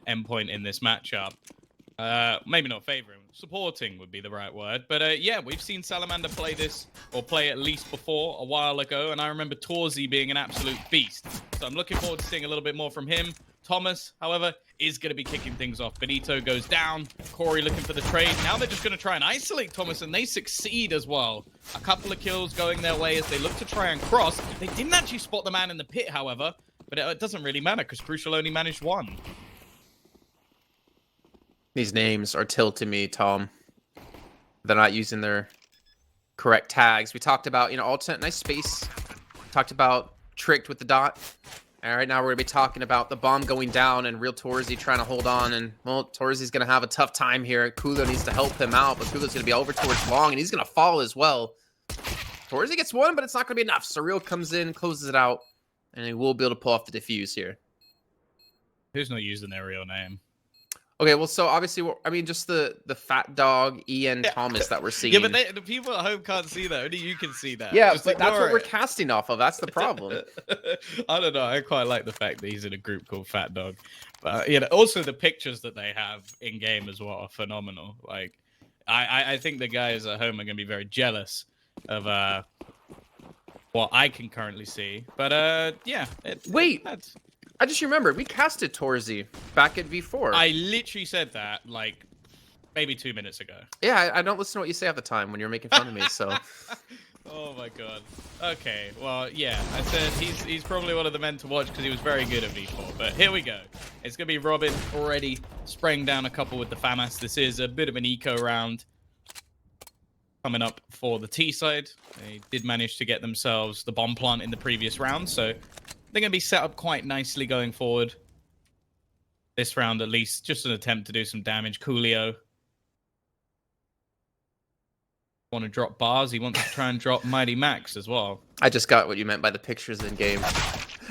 Endpoint in this matchup. Maybe not favoring, supporting would be the right word. But yeah, we've seen Salamander play this, or play at least before, a while ago. And I remember Torzy being an absolute beast. So I'm looking forward to seeing a little bit more from him. Thomas, however, is going to be kicking things off. Benito goes down. Corey looking for the trade. Now they're just going to try and isolate Thomas, and they succeed as well. A couple of kills going their way as they look to try and cross. They didn't actually spot the man in the pit, however. But it doesn't really matter because Crucial only managed one. These names are tilting me, Tom. They're not using their correct tags. We talked about, alternate, nice space. Talked about tricked with the dot. All right, now we're going to be talking about the bomb going down and real Torzy trying to hold on. And, well, Torzy's going to have a tough time here. Kulo needs to help him out, but Kulo's going to be over towards long, and he's going to fall as well. Torzy gets one, but it's not going to be enough. Surreal comes in, closes it out, and he will be able to pull off the defuse here. Who's not using their real name? Okay, well, so obviously, just the fat dog Ian Thomas that we're seeing. Yeah, but the people at home can't see that. Only you can see that. Yeah, but that's what we're casting off of. That's the problem. I don't know. I quite like the fact that he's in a group called Fat Dog. But also the pictures that they have in game as well are phenomenal. Like, I think the guys at home are going to be very jealous of what I can currently see. But yeah. Wait. I just remembered, we casted Torzy back at V4. I literally said that, like, maybe 2 minutes ago. Yeah, I don't listen to what you say at the time when you're making fun of me, so... Oh, my God. Okay, well, yeah, I said he's probably one of the men to watch because he was very good at V4. But here we go. It's going to be Robin already spraying down a couple with the FAMAS. This is a bit of an eco round coming up for the T side. They did manage to get themselves the bomb plant in the previous round, so... They're going to be set up quite nicely going forward. This round, at least, just an attempt to do some damage. Coolio want to drop bars. He wants to try and drop Mighty Max as well. I just got what you meant by the pictures in game. I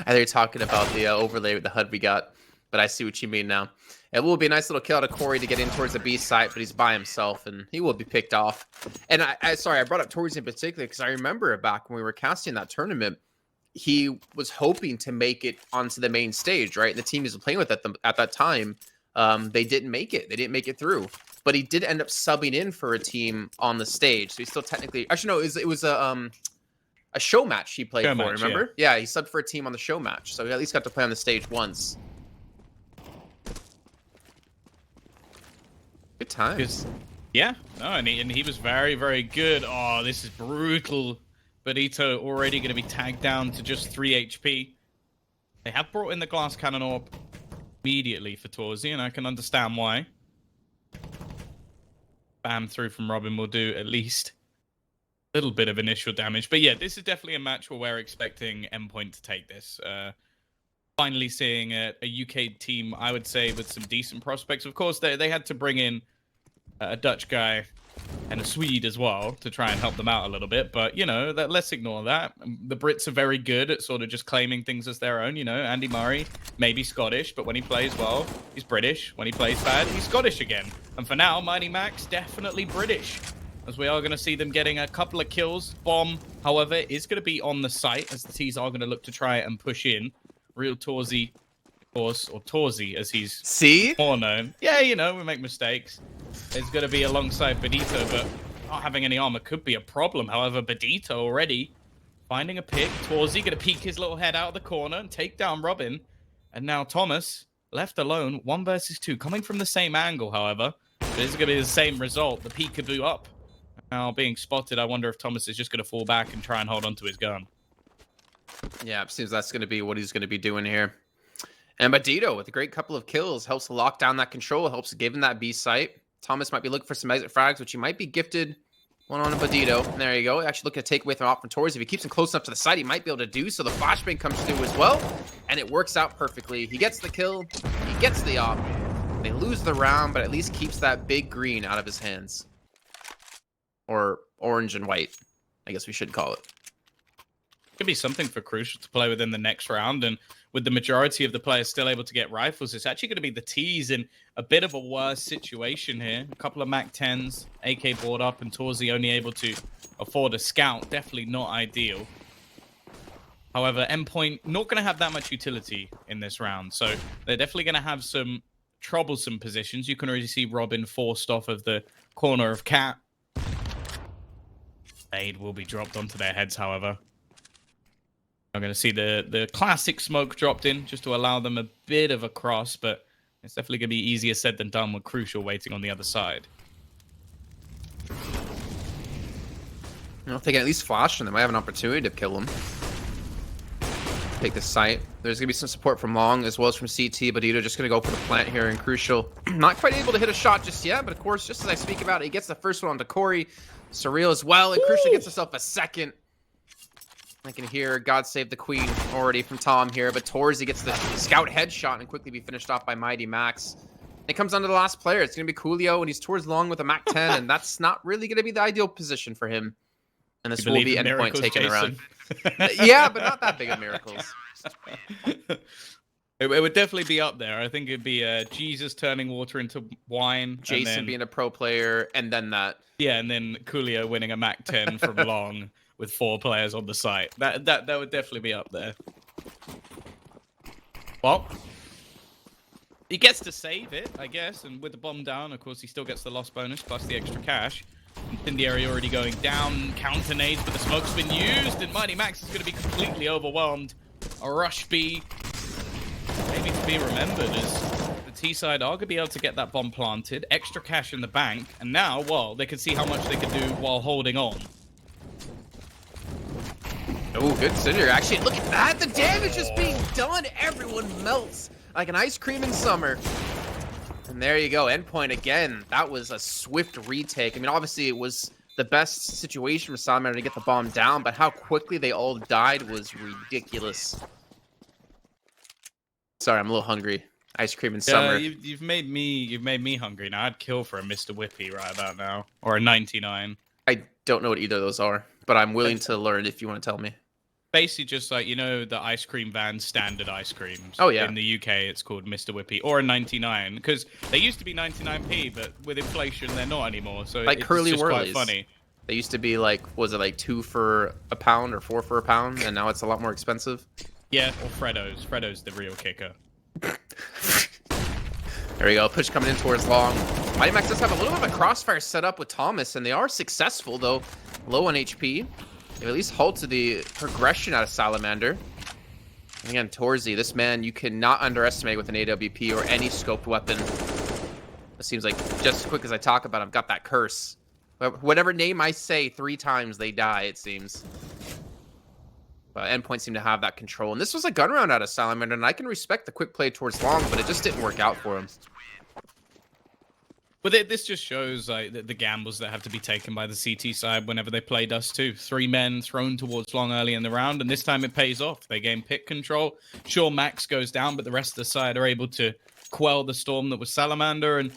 think you're talking about the overlay with the HUD we got, but I see what you mean now. It will be a nice little kill out of Corey to get in towards the B site, but he's by himself, and he will be picked off. And sorry, I brought up Torzy in particular because I remember back when we were casting that tournament, he was hoping to make it onto the main stage, right? And the team he was playing with at that time, they didn't make it. They didn't make it through. But he did end up subbing in for a team on the stage. So he still technically... Actually, no, it was a show match he played for, remember? Yeah, he subbed for a team on the show match. So he at least got to play on the stage once. Good times. Yeah, no, and he was very, very good. Oh, this is brutal. Benito already going to be tagged down to just 3 HP. They have brought in the glass cannon orb immediately for Torzy, and I can understand why. Bam through from Robin will do at least a little bit of initial damage. But yeah, this is definitely a match where we're expecting Endpoint to take this. Finally seeing a UK team, I would say, with some decent prospects. Of course, they had to bring in a Dutch guy and a Swede as well to try and help them out a little bit. But, let's ignore that. The Brits are very good at sort of just claiming things as their own. Andy Murray, maybe Scottish, but when he plays well, he's British. When he plays bad, he's Scottish again. And for now, Mighty Max, definitely British, as we are going to see them getting a couple of kills. Bomb, however, is going to be on the site, as the T's are going to look to try and push in. Real Torzy, of course, or Torzy, as he's more known. Yeah, we make mistakes. It's going to be alongside Benito, but not having any armor could be a problem. However, Benito already finding a pick. Torzy going to peek his little head out of the corner and take down Robin. And now Thomas left alone, 1 versus 2. Coming from the same angle, however. This is going to be the same result. The peekaboo up. Now being spotted, I wonder if Thomas is just going to fall back and try and hold on to his gun. Yeah, it seems that's going to be what he's going to be doing here. And Benito, with a great couple of kills, helps lock down that control, helps give him that B site. Thomas might be looking for some exit frags, which he might be gifted one on a Benito. And there you go. Actually looking to take away from Torzy. If he keeps him close enough to the side, he might be able to do so. The flashbang comes through as well, and it works out perfectly. He gets the kill. He gets the op. They lose the round, but at least keeps that big green out of his hands. Or orange and white, I guess we should call it. Could be something for Crucial to play within the next round, and with the majority of the players still able to get rifles, it's actually going to be the T's in a bit of a worse situation here. A couple of MAC-10s, AK board up, and Torzy only able to afford a scout. Definitely not ideal. However, Endpoint not going to have that much utility in this round, so they're definitely going to have some troublesome positions. You can already see Robin forced off of the corner of Cat. Aid will be dropped onto their heads, however. I'm going to see the classic smoke dropped in just to allow them a bit of a cross, but it's definitely going to be easier said than done with Crucial waiting on the other side. If they can at least flash, and they might have an opportunity to kill him. Take the site. There's going to be some support from Long as well as from CT, but Ito just going to go for the plant here, and Crucial not quite able to hit a shot just yet, but of course, just as I speak about it, he gets the first one onto Corey. Surreal as well, and Crucial gets himself a second. I can hear God Save the Queen already from Tom here, but Torzy gets the scout headshot and quickly be finished off by Mighty Max. It comes down to the last player. It's going to be Coolio, and he's towards Long with a Mac 10, and that's not really going to be the ideal position for him. And this will be Endpoint taken around. Yeah, but not that big of miracles. It would definitely be up there. I think it'd be Jesus turning water into wine. Jason being a pro player, and then that. Yeah, and then Coolio winning a Mac 10 from Long with 4 players on the site. That would definitely be up there. Well, he gets to save it, I guess, and with the bomb down, of course, he still gets the loss bonus plus the extra cash. Incendiary already going down, counter nades, but the smoke's been used, and Mighty Max is going to be completely overwhelmed. A rush B, maybe to be remembered, as the T-side are going to be able to get that bomb planted, extra cash in the bank, and now, well, they can see how much they can do while holding on. Oh, good Cinder. Actually, look at that. The damage is being done. Everyone melts like an ice cream in summer. And there you go. Endpoint again. That was a swift retake. I mean, obviously, it was the best situation for Salamander to get the bomb down, but how quickly they all died was ridiculous. Sorry, I'm a little hungry. Ice cream in summer. You've made me hungry now. I'd kill for a Mr. Whippy right about now, or a 99. I don't know what either of those are, but I'm willing to learn if you want to tell me. Basically, just like, you know, the ice cream van standard ice creams. Oh, yeah. In the UK, it's called Mr. Whippy, or a 99, because they used to be 99p, but with inflation, they're not anymore. So like it's Curly just Whirlies. quite funny. They used to be like, was it like 2 for a pound or 4 for a pound, and now it's a lot more expensive? Yeah, or Freddo's. Freddo's the real kicker. There we go. Push coming in towards Long. Mighty Max does have a little bit of a crossfire set up with Thomas, and they are successful, though. Low on HP. They've at least halted the progression out of Salamander. And again, Torzy, this man you cannot underestimate with an AWP or any scoped weapon. It seems like just as quick as I talk about him, I've got that curse. Whatever name I say 3 times, they die, it seems. But Endpoint seemed to have that control. And this was a gun round out of Salamander, and I can respect the quick play towards Long, but it just didn't work out for him. But this just shows like the gambles that have to be taken by the CT side whenever they play Dust 2. 3 men thrown towards Long early in the round, and this time it pays off. They gain pick control. Sure, Max goes down, but the rest of the side are able to quell the storm that was Salamander. And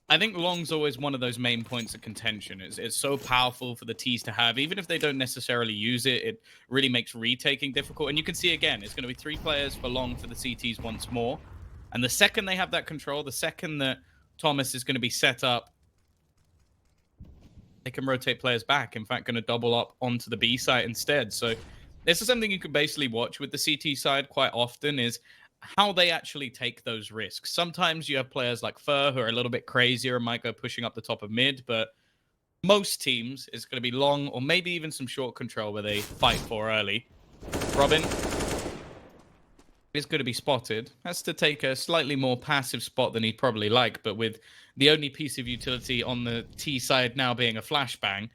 I think Long's always one of those main points of contention. It's so powerful for the Ts to have. Even if they don't necessarily use it, it really makes retaking difficult. And you can see again, it's going to be 3 players for Long for the CTs once more. And the second they have that control, the second that Thomas is going to be set up, they can rotate players back. In fact, going to double up onto the B site instead. So this is something you can basically watch with the CT side quite often, is how they actually take those risks. Sometimes you have players like Fur who are a little bit crazier and might go pushing up the top of mid, but most teams it's going to be long or maybe even some short control where they fight for early. Robin is going to be spotted. Has to take a slightly more passive spot than he'd probably like, but with the only piece of utility on the T side now being a flashbang,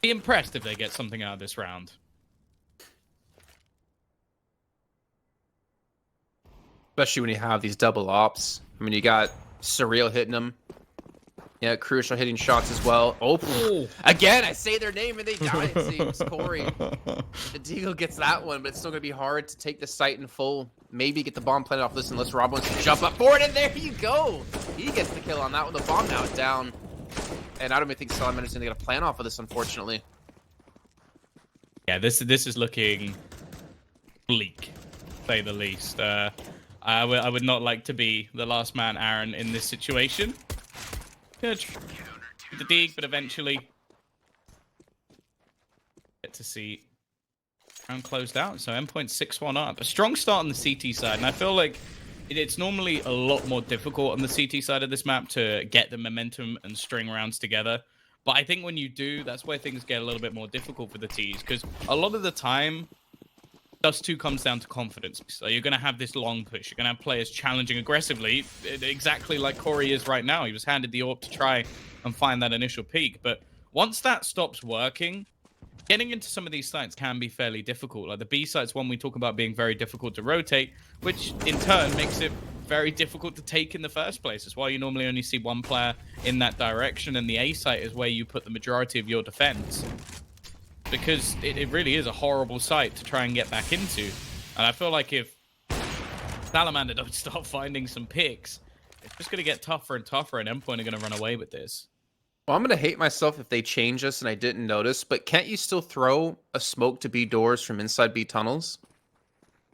be impressed if they get something out of this round. Especially when you have these double ops. I mean, you got Surreal hitting them. Yeah, Crucial hitting shots as well. Oh, again, I say their name and they die, it seems. Corey. The Deagle gets that one, but it's still going to be hard to take the site in full. Maybe get the bomb planted off this unless Rob wants to jump up for it, and there you go. He gets the kill on that one. The bomb now is down. And I don't even think Salamander's going to get a plan off of this, unfortunately. Yeah, this is looking bleak, to say the least. I would not like to be the last man, Aaron, in this situation. Good. The dig, but eventually get to see round closed out. So Endpoint 6-1 up. A strong start on the CT side, and I feel like It's normally a lot more difficult on the CT side of this map to get the momentum and string rounds together. But I think when you do, that's where things get a little bit more difficult for the Ts, because a lot of the time, Dust 2 comes down to confidence. So you're going to have this long push. You're going to have players challenging aggressively, exactly like Corey is right now. He was handed the AWP to try and find that initial peak. But once that stops working, getting into some of these sites can be fairly difficult. Like the B site's one we talk about being very difficult to rotate, which in turn makes it very difficult to take in the first place. That's why you normally only see one player in that direction, and the A site is where you put the majority of your defense. Because it really is a horrible site to try and get back into. And I feel like if Salamander don't start finding some picks, it's just going to get tougher and tougher, and Endpoint are going to run away with this. Well, I'm going to hate myself if they change this and I didn't notice, but can't you still throw a smoke to B doors from inside B tunnels?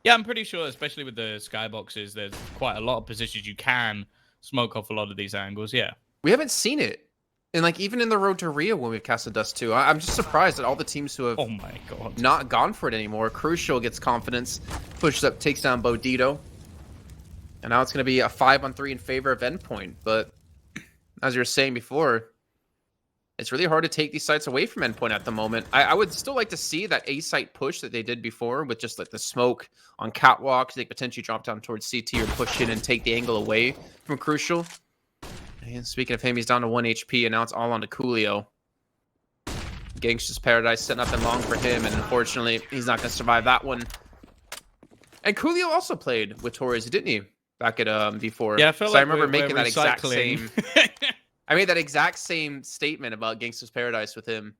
Yeah, I'm pretty sure, especially with the skyboxes, there's quite a lot of positions you can smoke off a lot of these angles, yeah. We haven't seen it. And like even in the road to Rio when we've casted Dust 2, I'm just surprised at all the teams who have oh my God. not gone for it anymore. Crucial gets confidence, pushes up, takes down Bodito. And now it's going to be a 5-on-3 in favor of Endpoint. But as you were saying before, it's really hard to take these sites away from Endpoint at the moment. I would still like to see that A site push that they did before with just like the smoke on catwalk. They potentially drop down towards CT or push in and take the angle away from Crucial. And speaking of him, he's down to 1 HP, and now it's all on to Coolio. Gangsta's Paradise setting up and long for him, and unfortunately, he's not going to survive that one. And Coolio also played with Torres, didn't he? Back at V4. Yeah, I feel like I remember making that exact recycling. same... I made that exact same statement about Gangsta's Paradise with him.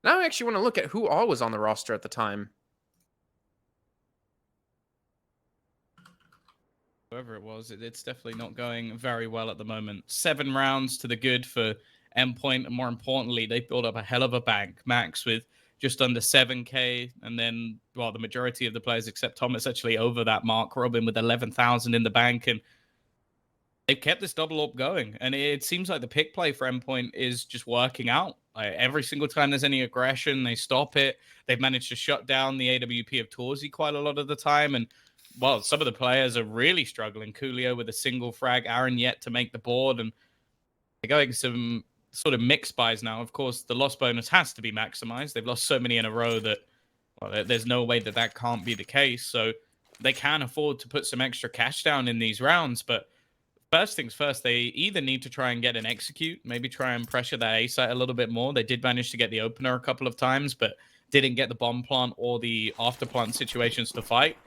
Now I actually want to look at who all was on the roster at the time. Whoever it was, it's definitely not going very well at the moment. 7 rounds to the good for Endpoint, and more importantly, they built up a hell of a bank. Max with just under 7K, and then, well, the majority of the players except Thomas actually over that mark. Robin with 11,000 in the bank, and they've kept this double up going, and it seems like the pick play for Endpoint is just working out. Like, every single time there's any aggression, they stop it. They've managed to shut down the AWP of Torzi quite a lot of the time, and well, some of the players are really struggling. Coolio with a single frag, Aaron yet to make the board, and they're going some sort of mixed buys now. Of course, the loss bonus has to be maximized. They've lost so many in a row that, well, there's no way that that can't be the case. So they can afford to put some extra cash down in these rounds, but first things first, they either need to try and get an execute, maybe try and pressure that A site a little bit more. They did manage to get the opener a couple of times, but didn't get the bomb plant or the after plant situations to fight.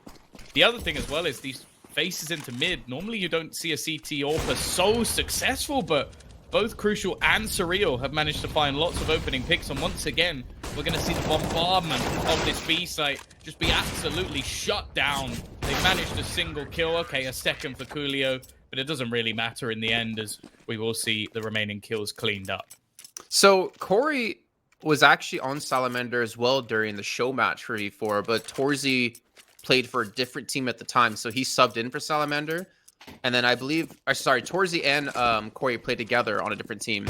The other thing as well is these faces into mid. Normally you don't see a CT AWP so successful, but both Crucial and Surreal have managed to find lots of opening picks, and once again, we're going to see the bombardment of this B site just be absolutely shut down. They've managed a single kill. Okay, a second for Coolio, but it doesn't really matter in the end, as we will see the remaining kills cleaned up. So Corey was actually on Salamander as well during the show match for V4, but Torzi played for a different team at the time, so he subbed in for Salamander. And then I believe, Torzi and Corey played together on a different team.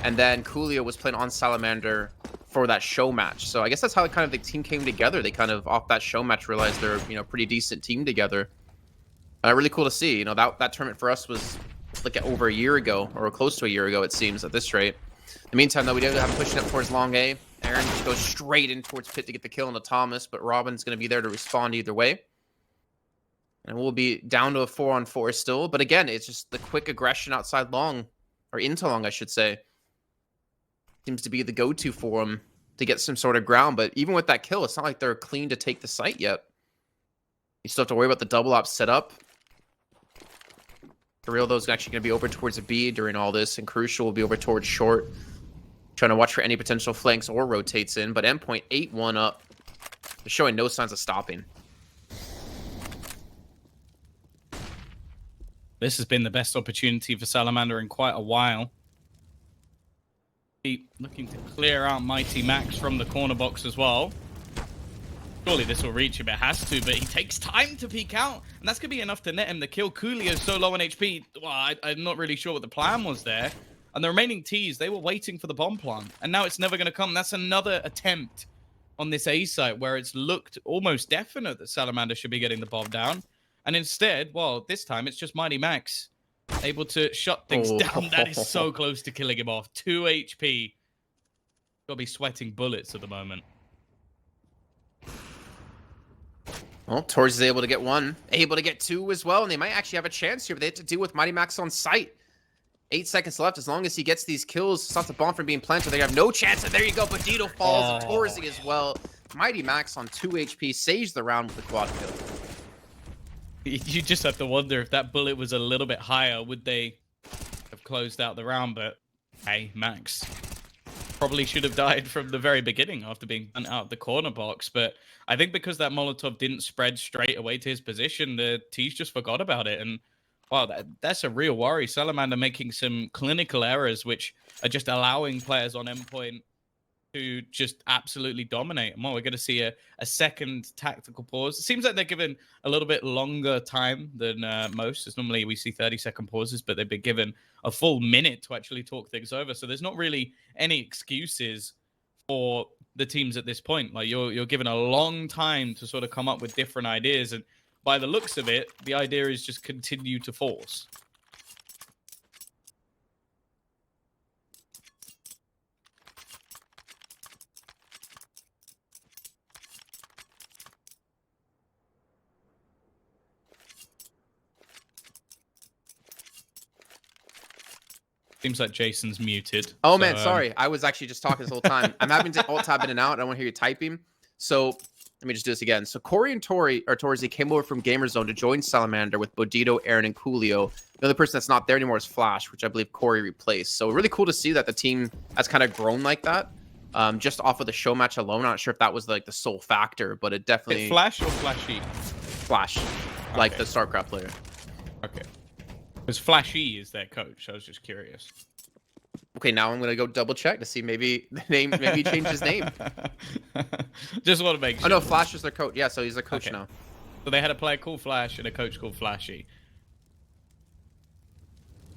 And then Coolio was playing on Salamander for that show match. So I guess that's how kind of the team came together. They kind of, off that show match, realized they're, you know, pretty decent team together. Really cool to see. You know, that tournament for us was like over a year ago, or close to a year ago, it seems, at this rate. In the meantime, though, we do have him pushing up towards long A. Aaron just goes straight in towards pit to get the kill on the Thomas, but Robin's going to be there to respond either way. And we'll be down to a 4-on-4 still. But again, it's just the quick aggression outside long, or into long, I should say. Seems to be the go-to for him to get some sort of ground. But even with that kill, it's not like they're clean to take the site yet. You still have to worry about the double op setup. The real, though, is actually going to be over towards a B during all this, and Crucial will be over towards short. Trying to watch for any potential flanks or rotates in, but Endpoint 8-1 up. They're showing no signs of stopping. This has been the best opportunity for Salamander in quite a while. Keep looking to clear out Mighty Max from the corner box as well. Surely this will reach him, it has to, but he takes time to peek out, and that's going to be enough to net him the kill. Coolio's so low on HP, well, I'm not really sure what the plan was there. And the remaining Ts, they were waiting for the bomb plant, and now it's never going to come. That's another attempt on this A site where it's looked almost definite that Salamander should be getting the bomb down. And instead, well, this time it's just Mighty Max able to shut things down. That is so close to killing him off. 2 HP. Gotta be sweating bullets at the moment. Well, Torres is able to get 1, able to get 2 as well, and they might actually have a chance here, but they have to deal with Mighty Max on site. 8 seconds left. As long as he gets these kills, stops the bomb from being planted, they have no chance. And there you go. Bandito falls. Torres as well. Mighty Max on 2 HP saves the round with the quad kill. You just have to wonder if that bullet was a little bit higher, would they have closed out the round? But hey, Max probably should have died from the very beginning after being bunt out of the corner box. But I think because that Molotov didn't spread straight away to his position, the T's just forgot about it. And wow, that's a real worry. Salamander making some clinical errors, which are just allowing players on Endpoint to just absolutely dominate. And well, we're going to see a second tactical pause. It seems like they're given a little bit longer time than most. As normally we see 30-second pauses, but they've been given a full minute to actually talk things over. So there's not really any excuses for the teams at this point. Like you're given a long time to sort of come up with different ideas. And by the looks of it, the idea is just continue to force. Seems like Jason's muted. Oh, man, sorry. I was actually just talking this whole time. I'm having to alt-tab in and out. I don't want to hear you typing. So let me just do this again. So Corey and Torres, came over from Gamerzone to join Salamander with Bodito, Aaron, and Coolio. The only person that's not there anymore is Flash, which I believe Corey replaced. So really cool to see that the team has kind of grown like that. Just off of the show match alone. I'm not sure if that was like the sole factor, but it definitely... Flash or Flashy? Flash. Like the StarCraft player. Okay. Because Flashy is their coach. I was just curious. Okay, now I'm gonna go double check to see maybe he changed his name. Just want to make sure. Oh no, Flash is their coach. Yeah, so he's a coach now. So they had a player called Flash and a coach called Flashy.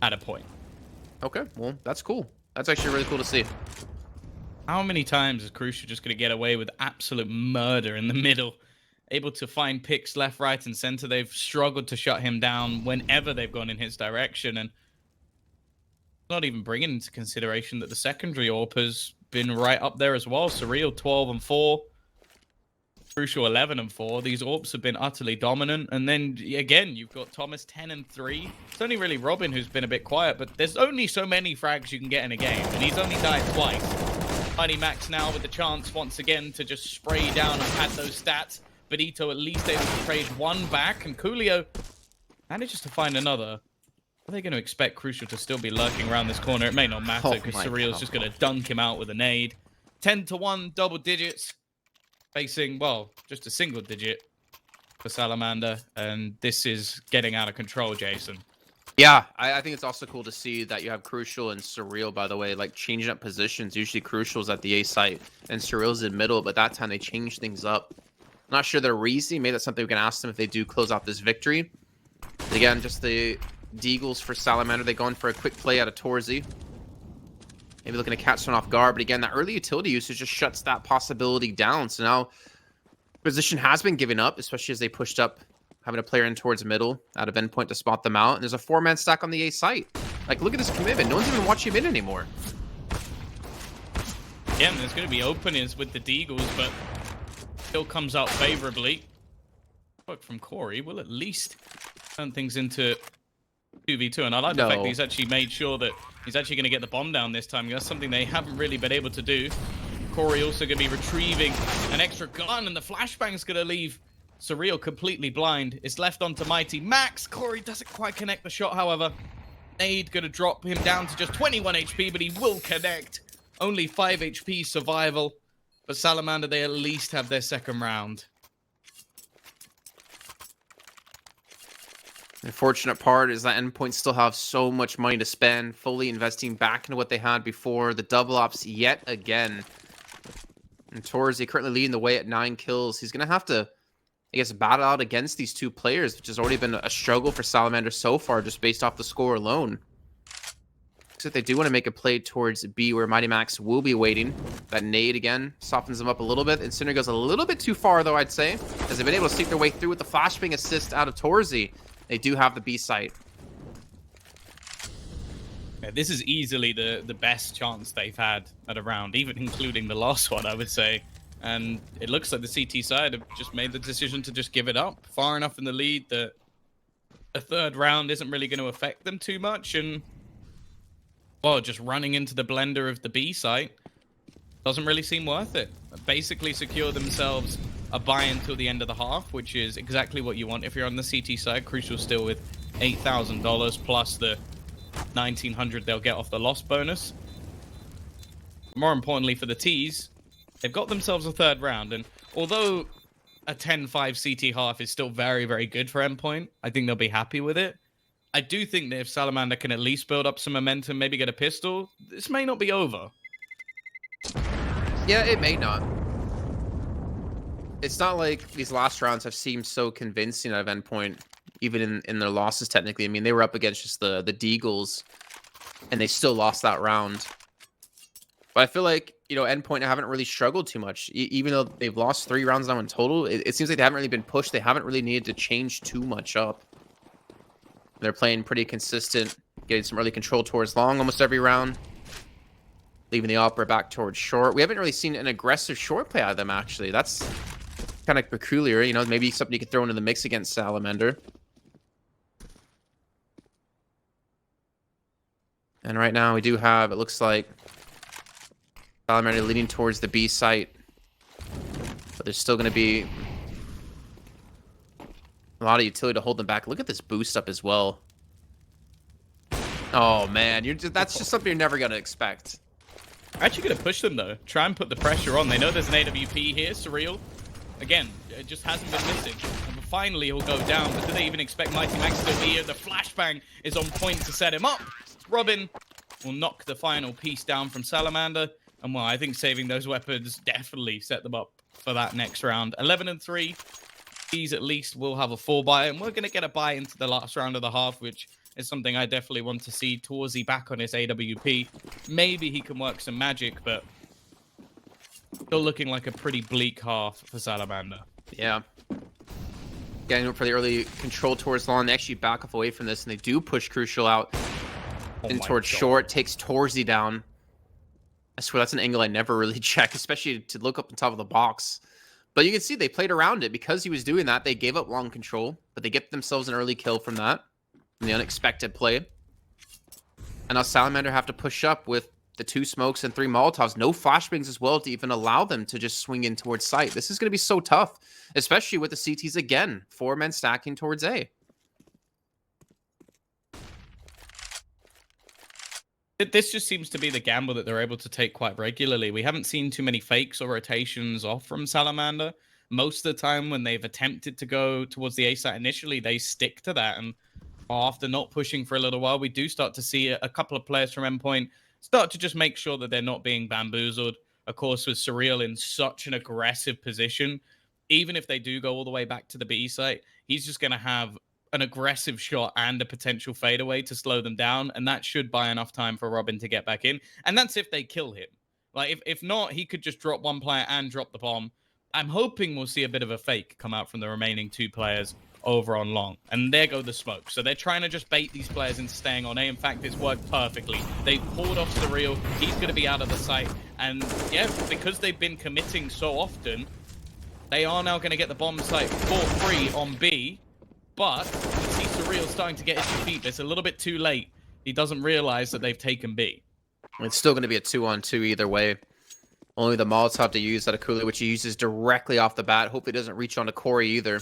At a point. Okay, well that's cool. That's actually really cool to see. How many times is Crucial just gonna get away with absolute murder in the middle? Able to find picks left, right, and center. They've struggled to shut him down whenever they've gone in his direction, and not even bringing into consideration that the secondary AWP has been right up there as well. Surreal 12-4, Crucial 11-4. These AWPs have been utterly dominant, and then again you've got Thomas 10-3. It's only really Robin who's been a bit quiet, but there's only so many frags you can get in a game, and he's only died twice. Mighty Max now with the chance once again to just spray down and pad those stats. Benito at least able to trade one back, and Coolio manages to find another. Are they going to expect Crucial to still be lurking around this corner? It may not matter because Surreal's just going to dunk him out with a nade. 10-1, double digits, facing, well, just a single digit for Salamander, and this is getting out of control, Jason. Yeah, I think it's also cool to see that you have Crucial and Surreal, by the way, like changing up positions. Usually Crucial's at the A site and Surreal's in middle, but that time they changed things up. Not sure their reasoning. Maybe that's something we can ask them if they do close out this victory. But again, just the Deagles for Salamander. They go in for a quick play out of Torzy. Maybe looking to catch one off guard. But again, that early utility usage just shuts that possibility down. So now position has been given up, especially as they pushed up, having a player in towards middle out of Endpoint to spot them out. And there's a 4-man stack on the A site. Like, look at this commitment. No one's even watching him in anymore. Again, there's going to be openings with the Deagles, but still comes out favorably. Work from Corey will at least turn things into 2v2, and I like the fact that he's actually made sure that he's actually going to get the bomb down this time. That's something they haven't really been able to do. Corey also going to be retrieving an extra gun, and the flashbang's going to leave Surreal completely blind. It's left onto Mighty Max. Corey doesn't quite connect the shot, however. Nade going to drop him down to just 21 HP, but he will connect. Only 5 HP survival. But Salamander, they at least have their second round. The unfortunate part is that Endpoint still have so much money to spend, fully investing back into what they had before. The double ops yet again. And Torres currently leading the way at 9 kills. He's going to have to, I guess, battle out against these two players, which has already been a struggle for Salamander so far, just based off the score alone. Looks like they do want to make a play towards B, where Mighty Max will be waiting. That nade again softens them up a little bit. And Cinder goes a little bit too far, though, I'd say, as they've been able to sneak their way through with the flashbang assist out of Torzy. They do have the B site. Yeah, this is easily the best chance they've had at a round, even including the last one, I would say. And it looks like the CT side have just made the decision to just give it up. Far enough in the lead that a third round isn't really going to affect them too much. And, well, just running into the blender of the B site doesn't really seem worth it. Basically secure themselves a buy until the end of the half, which is exactly what you want if you're on the CT side. Crucial still with $8,000 plus the $1,900 they'll get off the loss bonus. More importantly for the T's, they've got themselves a third round, and although a 10-5 CT half is still very, very good for Endpoint, I think they'll be happy with it. I do think that if Salamander can at least build up some momentum, maybe get a pistol, this may not be over. Yeah, it may not. It's not like these last rounds have seemed so convincing out of Endpoint, even in their losses, technically. I mean, they were up against just the Deagles, and they still lost that round. But I feel like, you know, Endpoint haven't really struggled too much. Even though they've lost 3 rounds now in total, it seems like they haven't really been pushed. They haven't really needed to change too much up. They're playing pretty consistent, getting some early control towards long almost every round, leaving the opera back towards short. We haven't really seen an aggressive short play out of them, actually. That's kind of peculiar. You know, maybe something you could throw into the mix against Salamander. And right now we do have, it looks like, Salamander leading towards the B site. But there's still going to be a lot of utility to hold them back. Look at this boost up as well. Oh, man. That's just something you're never going to expect. Actually going to push them, though. Try and put the pressure on. They know there's an AWP here. Surreal. Again, it just hasn't been missing. And finally, he'll go down. But do they even expect Mighty Max to be here? The flashbang is on point to set him up. Robin will knock the final piece down from Salamander. And, well, I think saving those weapons definitely set them up for that next round. 11-3. These at least will have a 4 buy. And we're going to get a buy into the last round of the half, which is something I definitely want to see. Torzy back on his AWP. Maybe he can work some magic, but still looking like a pretty bleak half for Salamander. Yeah. Getting up for the early control towards long. They actually back off away from this, and they do push Crucial out and towards short. Takes Torzy down. I swear that's an angle I never really check, especially to look up on top of the box. But you can see they played around it. Because he was doing that, they gave up long control, but they get themselves an early kill from that. From the unexpected play. And now Salamander have to push up with the 2 smokes and 3 Molotovs. No flashbangs as well to even allow them to just swing in towards site. This is going to be so tough, especially with the CTs again. 4 men stacking towards A. This just seems to be the gamble that they're able to take quite regularly. We haven't seen too many fakes or rotations off from Salamander. Most of the time when they've attempted to go towards the A site initially, they stick to that. And after not pushing for a little while, we do start to see a couple of players from Endpoint start to just make sure that they're not being bamboozled. Of course, with Surreal in such an aggressive position, even if they do go all the way back to the B site, he's just going to have an aggressive shot and a potential fadeaway to slow them down, and that should buy enough time for Robin to get back in. And that's if they kill him. Like, if not, he could just drop one player and drop the bomb. I'm hoping we'll see a bit of a fake come out from the remaining 2 players over on long. And there go the smoke. So they're trying to just bait these players into staying on A. In fact, it's worked perfectly. They've pulled off Surreal. He's going to be out of the site. And yeah, because they've been committing so often, they are now going to get the bomb site for free on B. But we see Surreal starting to get his feet. It's a little bit too late. He doesn't realize that they've taken B. It's still going to be a 2-on-2 either way. Only the Molotov to use out of Kulu, which he uses directly off the bat. Hopefully it doesn't reach onto Corey either.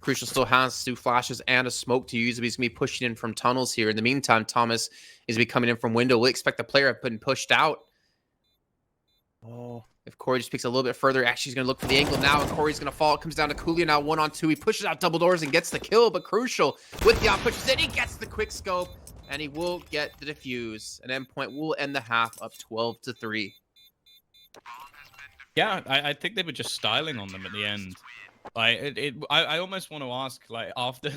Crucial still has 2 flashes and a smoke to use, but he's going to be pushing in from tunnels here. In the meantime, Thomas is going to be coming in from window. We'll expect the player to have been pushed out. Oh, if Corey just picks a little bit further, actually he's going to look for the angle now, and Corey's going to fall. It comes down to Coolio now 1-on-2. He pushes out double doors and gets the kill, but Crucial with the out pushes in. He gets the quick scope, and he will get the defuse. And Endpoint will end the half up 12-3. Yeah, I think they were just styling on them at the end. Like, I almost want to ask, like, after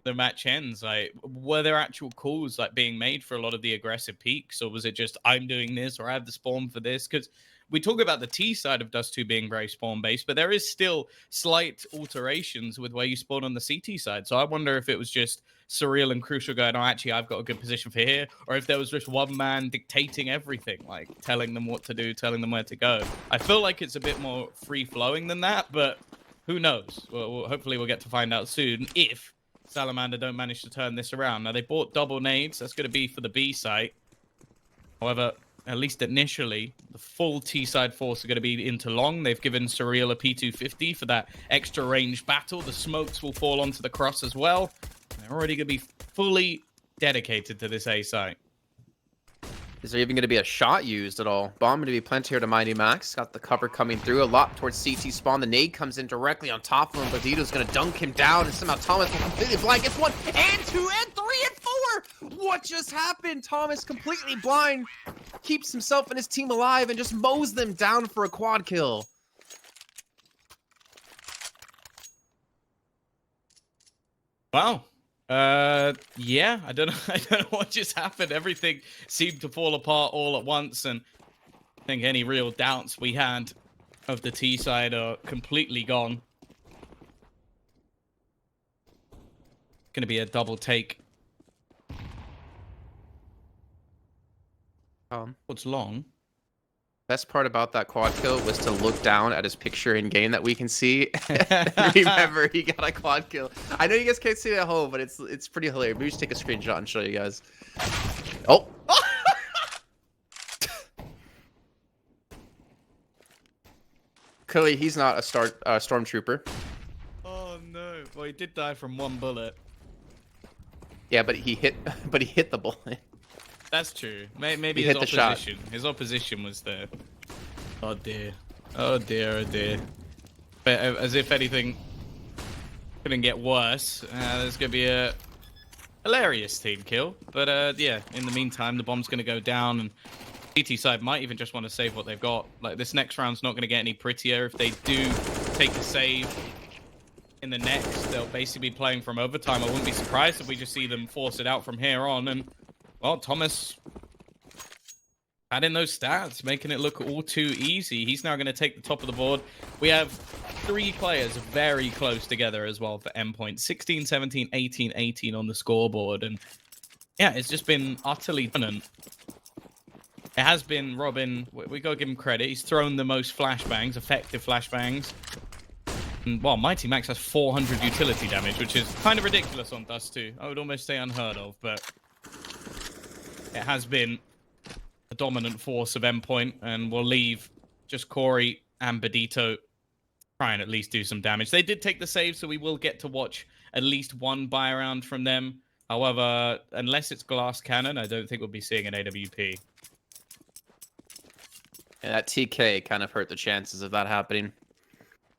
the match ends? Like, were there actual calls like being made for a lot of the aggressive peaks, or was it just I'm doing this or I have the spawn for this? Because we talk about the T side of Dust 2 being very spawn based, but there is still slight alterations with where you spawn on the CT side. So I wonder if it was just Surreal and Crucial going, oh, actually, I've got a good position for here, or if there was just one man dictating everything, like telling them what to do, telling them where to go. I feel like it's a bit more free flowing than that, but who knows? Well, hopefully we'll get to find out soon if Salamander don't manage to turn this around. Now, they bought double nades. That's going to be for the B site. However, at least initially, the full T-side force are going to be into long. They've given Surreal a P250 for that extra range battle. The smokes will fall onto the cross as well. They're already going to be fully dedicated to this A site. Is there even going to be a shot used at all? Bomb going to be plenty here to Mighty Max. Got the cover coming through. A lot towards CT spawn. The nade comes in directly on top of him. Bandito's going to dunk him down. And somehow Thomas will completely blind. Gets 1 and 2 and 3 and 4. What just happened? Thomas completely blind. Keeps himself and his team alive and just mows them down for a quad kill. Wow. Yeah, I don't know what just happened. Everything seemed to fall apart all at once, and I think any real doubts we had of the T side are completely gone. Gonna be a double take. What's long? Best part about that quad kill was to look down at his picture in game that we can see. Remember, he got a quad kill. I know you guys can't see it at home, but it's pretty hilarious. Maybe just take a screenshot and show you guys. Oh. Clearly, he's not a stormtrooper. Oh no! Well, he did die from one bullet. Yeah, but he hit the bullet. That's true. Maybe his opposition. His opposition was there. Oh dear. Oh dear. Oh dear. But as if anything couldn't get worse, there's gonna be a hilarious team kill. But yeah, in the meantime, the bomb's gonna go down, and CT side might even just want to save what they've got. Like, this next round's not gonna get any prettier. If they do take the save in the next, they'll basically be playing from overtime. I wouldn't be surprised if we just see them force it out from here on. And well, Thomas adding those stats, making it look all too easy. He's now going to take the top of the board. We have 3 players very close together as well for Endpoint. 16, 17, 18, 18 on the scoreboard. And yeah, it's just been utterly dominant. It has been Robin. We got to give him credit. He's thrown the most flashbangs, effective flashbangs. And, well, Mighty Max has 400 utility damage, which is kind of ridiculous on Dust 2. I would almost say unheard of, but it has been a dominant force of Endpoint, and we'll leave just Corey and Bandito try and at least do some damage. They did take the save, so we will get to watch at least one buy round from them. However, unless it's glass cannon, I don't think we'll be seeing an AWP. Yeah, that TK kind of hurt the chances of that happening.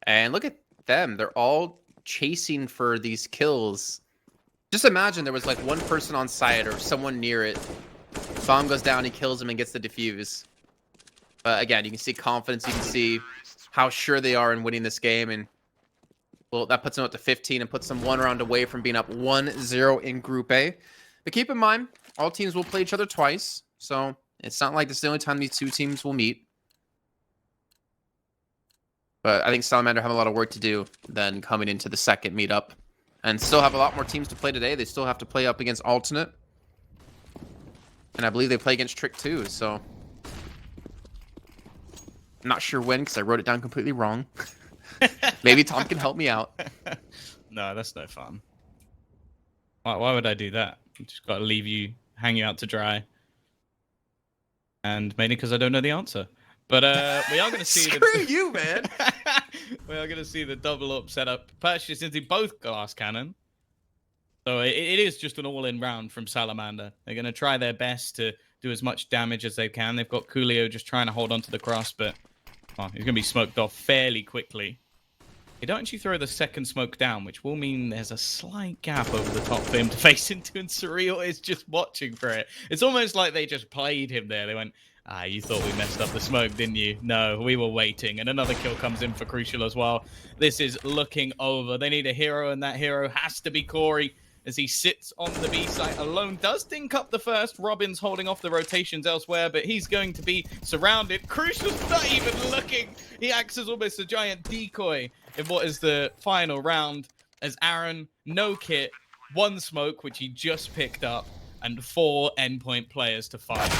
And look at them. They're all chasing for these kills. Just imagine there was like one person on site or someone near it. Bomb goes down, he kills him and gets the defuse. Again, you can see confidence. You can see how sure they are in winning this game. And well, that puts them up to 15 and puts them 1 round away from being up 1-0 in Group A. But keep in mind, all teams will play each other twice. So it's not like this is the only time these 2 teams will meet. But I think Salamander have a lot of work to do then coming into the second meetup. And still have a lot more teams to play today. They still have to play up against Alternate. And I believe they play against Trick too, so I'm not sure when because I wrote it down completely wrong. Maybe Tom can help me out. No, that's no fun. Why would I do that? I just got to leave you hanging out to dry. And mainly because I don't know the answer. But we are going to see Screw you, man. We are going to see the double up setup purchased into both glass cannon. So it is just an all-in round from Salamander. They're going to try their best to do as much damage as they can. They've got Coolio just trying to hold on to the cross, but he's going to be smoked off fairly quickly. They don't actually throw the second smoke down, which will mean there's a slight gap over the top for him to face into, and Surreal is just watching for it. It's almost like they just played him there. They went, you thought we messed up the smoke, didn't you? No, we were waiting. And another kill comes in for Crucial as well. This is looking over. They need a hero, and that hero has to be Corey. as he sits on the B site alone. Does dink up the first. Robin's holding off the rotations elsewhere, but he's going to be surrounded. Crucial's not even looking. He acts as almost a giant decoy in what is the final round, as Aaron, no kit, 1 smoke, which he just picked up, and 4 Endpoint players to fight.